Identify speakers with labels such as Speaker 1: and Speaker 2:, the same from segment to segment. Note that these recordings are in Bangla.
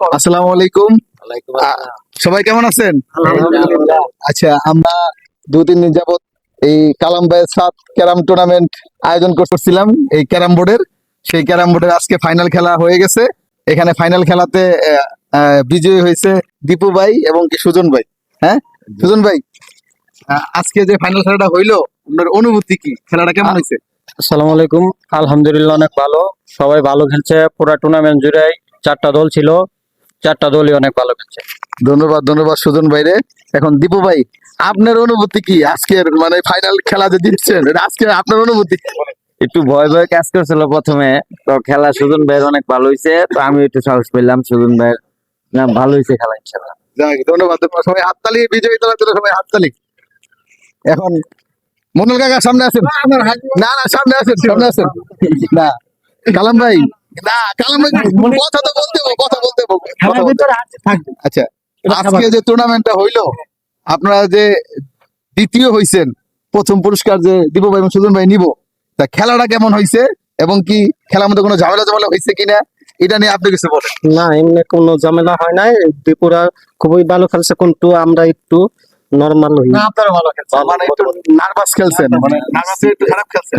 Speaker 1: আসসালামু আলাইকুম। সবাই কেমন আছেন? আচ্ছা, আমরা 2-3 দিন যাবত এই কালাম ভাইয়ের সাথ ক্যারাম টুর্নামেন্ট আয়োজন করতেছিলাম এই ক্যারাম বোর্ডের। সেই ক্যারাম বোর্ডের আজকে ফাইনাল খেলা হয়ে গেছে। এখানে ফাইনাল খেলাতে বিজয়ী হয়েছে দীপু ভাই এবং কি সুজন ভাই। হ্যাঁ সুজন ভাই, আজকে যে ফাইনাল খেলাটা হইলো, আপনার অনুভূতি কি? খেলাটা কেমন হয়েছে?
Speaker 2: আসসালামু আলাইকুম। আলহামদুলিল্লাহ অনেক ভালো, সবাই ভালো খেলছে। পুরো টুর্নামেন্ট জুড়ে 4টা দল ছিল, 4টা দলই অনেক ভালো খেলছে।
Speaker 1: ধন্যবাদ ধন্যবাদ সুজন ভাইরে। এখন দীপু ভাই, আপনার অনুভূতি কি আজকের মানে ফাইনাল খেলা যে জিতছেন, আজকে আপনার অনুভূতি কি?
Speaker 3: একটু ভয় ভয় কাজ করছিল প্রথমে, তো খেলা সুজন ভাইয়ের অনেক ভালো হয়েছে, তো আমি একটু সাহস পেলাম। সুজন ভাইয়ের ভালো হয়েছে খেলা, ইনশাল্লাহ।
Speaker 1: যাক, ধন্যবাদ। সবাই হাততালি, বিজয়ী দলের জন্য সবাই হাততালি। এখন মনুল কাকা সামনে আছেন। না না, সামনে আছেন, সামনে আছেন। না কালাম ভাই, না কালাম ভাই, কথা তো বলতে হবে, কথা বলতে হবে। আচ্ছা, আজকে যে টুর্নামেন্টটা হইলো, আপনারা যে দ্বিতীয় হইছেন, প্রথম পুরস্কার যে দীপু ভাই এবং সুজন ভাই নিব, তা খেলাটা কেমন হয়েছে এবং কি খেলার মধ্যে কোনো ঝামেলা ঝামেলা হয়েছে কিনা, এটা নিয়ে আপনি কিছু বলেন।
Speaker 2: না, এমনি কোনো ঝামেলা হয় নাই। ত্রিপুরা খুবই ভালো খেলছে, কিন্তু আমরা একটু নরমাল হই।
Speaker 1: না, আপনারা ভালো খেলছেন, মানে একটু নার্ভাস খেলছেন, মানে নার্ভাসে একটু খারাপ খেলছেন।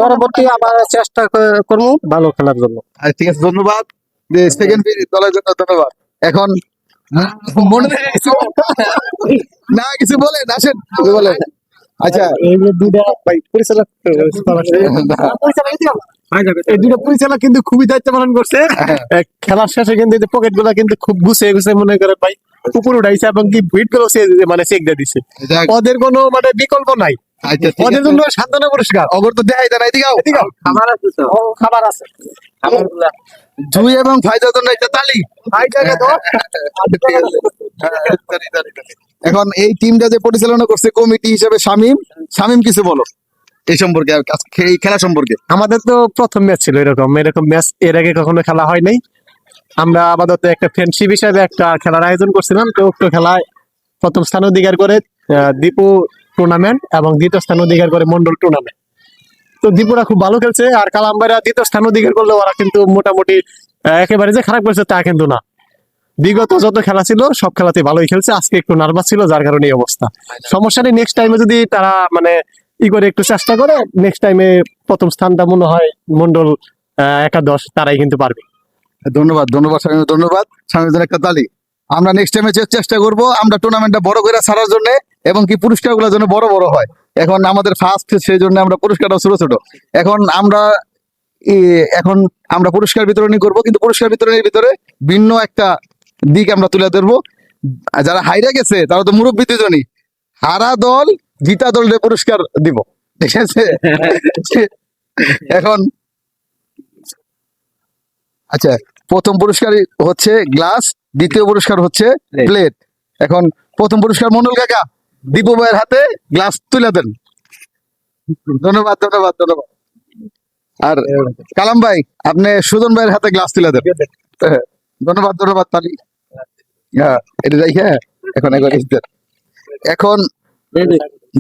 Speaker 2: পরবর্তী আবার চেষ্টা করবো ভালো খেলার জন্য।
Speaker 1: আচ্ছা, ঠিক আছে, ধন্যবাদ। যে সেকেন্ড দলের জন্য ধন্যবাদ। এখন মনে রেখে কিছু না, কিছু বলেন, আসেন কিছু বলেন। আচ্ছা,
Speaker 4: এই যে দুইটা পরিচালক এই দুটো পরিচালক কিন্তু খুবই দায়িত্ব পালন করছে। খেলার শেষে কিন্তু পকেট গুলা কিন্তু খুব গুছিয়ে গুছিয়ে মনে করে ভাই উপর উঠাইছে, এবং কি ভিট গুলো মানে চেক দিয়ে দিছে।
Speaker 1: যাক।
Speaker 4: ওদের কোনো মানে বিকল্প নাই।
Speaker 1: আচ্ছা, ঠিক
Speaker 4: ওদের
Speaker 1: আছে।
Speaker 4: জন্য সান্ত্বনা পুরস্কার।
Speaker 1: অগর তো দেখাই দেন, এদিকেও
Speaker 2: খাবার আছে তো?
Speaker 4: খাবার আছে।
Speaker 1: জুই এবং ফায়দার জন্য একটা তালি। ঠিক আছে। তালি, তালি, তালি। এখন এই টিমটা যে পরিচালনা করছে কমিটি হিসেবে শামীম, শামীম কিছু বলো এই সম্পর্কে, এই খেলা সম্পর্কে।
Speaker 4: আমাদের তো প্রথম ম্যাচ ছিল, এরকম ম্যাচ এর আগে কখনো খেলা হয় নাই। আমরা আপাতত একটা ফ্রেন্ডশিপ হিসাবে একটা খেলার আয়োজন করছিলাম। তো উক্ত খেলায় প্রথম স্থান অধিকার করে দীপু টুর্নামেন্ট এবং দ্বিতীয় স্থান অধিকার করে মন্ডল টুর্নামেন্ট। তো দীপুরা খুব ভালো খেলছে, আর কালাম্বাইরা দ্বিতীয় স্থান অধিকার করলে ওরা কিন্তু মোটামুটি একেবারে যে খারাপ করছে তা কিন্তু না। বিগত যত খেলা ছিল সব খেলাতে ভালোই খেলছে। আজকে একটু নার্ভাস ছিল, যার কারণে এই অবস্থা। সমস্যা নেই, নেক্সট টাইমে যদি তারা মানে করে একটু চেষ্টা করে, নেক্সট টাইমে প্রথম স্থানটা মনে হয় মন্ডল একাদশ তারাই কিন্তু পারবে।
Speaker 1: ধন্যবাদ ধন্যবাদ শামীম, ধন্যবাদ শামীমের জন্য একটা তালি। আমরা নেক্সট টাইমে চেষ্টা করব আমরা টুর্নামেন্টটা বড় করে ছাড়ার জন্য, এবং কি পুরস্কারগুলো যেন বড় বড় হয়। এখন আমাদের ফার্স্ট, সেই জন্য আমরা পুরস্কারটা ছোট ছোট। এখন আমরা পুরস্কার বিতরণী করব, কিন্তু পুরস্কার বিতরণের ভিতরে ভিন্ন একটা দিক আমরা তুলে ধরবো। যারা হাইরা গেছে তারা তো মুরব্বী দুজনই, হারা দল জিতা দলের পুরস্কার দিব, ঠিক আছে? এখন আচ্ছা, প্রথম পুরস্কার হচ্ছে গ্লাস, দ্বিতীয় পুরস্কার হচ্ছে প্লেট। এখন প্রথম পুরস্কার মন্ডল কাকা, দীপু ভাইয়ের হাতে গ্লাস তুলে দেন। ধন্যবাদ ধন্যবাদ ধন্যবাদ। আর কালাম ভাই, আপনি সুজন ভাইয়ের হাতে গ্লাস তুলে দেন। ধন্যবাদ ধন্যবাদ তালি। হ্যাঁ, এটা যাই। হ্যাঁ, এখন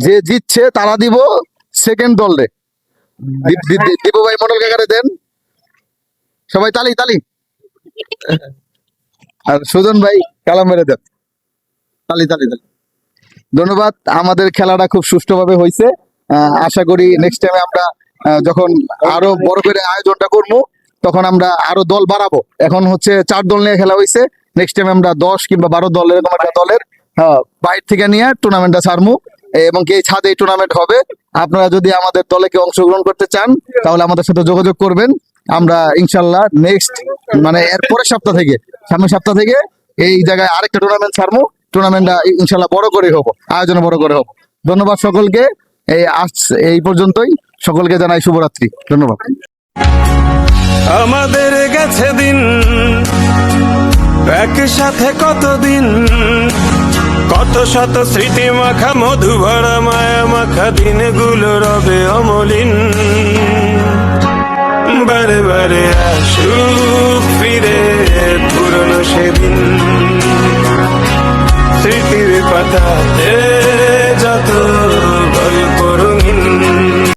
Speaker 1: যে জিতছে তারা দিব সেকেন্ড দলে। দীপু ভাই মন্ডল কাকারে দেন, সবাই তালি তালি। আর সুজন ভাই কালাম মেরে দেন, তালি তালি তালি। ধন্যবাদ। আমাদের খেলাটা খুব সুষ্ঠুভাবে হয়েছে। আশা করি নেক্সট টাইমে আমরা যখন আরো বড় করে আয়োজনটা করবো, তখন আমরা আরো দল বাড়াবো। এখন হচ্ছে 4 দল নিয়ে খেলা হয়েছে, নেক্সট টাইমে আমরা 10 কিংবা 12 দল এরকম একটা দলের বাইরে থেকে নিয়ে টুর্নামেন্টটা ছাড়বো, এবং এই ছাদে এই টুর্নামেন্ট হবে। আপনারা যদি আমাদের দলে অংশগ্রহণ করতে চান তাহলে আমাদের সাথে যোগাযোগ করবেন। আমরা ইনশাল্লাহ নেক্সট মানে এর পরের সপ্তাহ থেকে, সামনের সপ্তাহ থেকে এই জায়গায় আরেকটা টুর্নামেন্ট ছাড়বো। টুর্নামেন্টটা ইনশাল্লাহ বড় করে হবো, আয়োজন বড় করে হবো। ধন্যবাদ সকলকে। এই পর্যন্তই, সকলকে জানাই শুভরাত্রি। ধন্যবাদ।
Speaker 5: আমাদের গেছে দিন একসাথে, কতদিন কত শত স্মৃতি মাখা, মধু ভরা মায়া মাখা দিনগুলো রবে অমলিন। বারে বারে আসুক ফিরে পুরনো সেদিন, স্মৃতির পাতাতে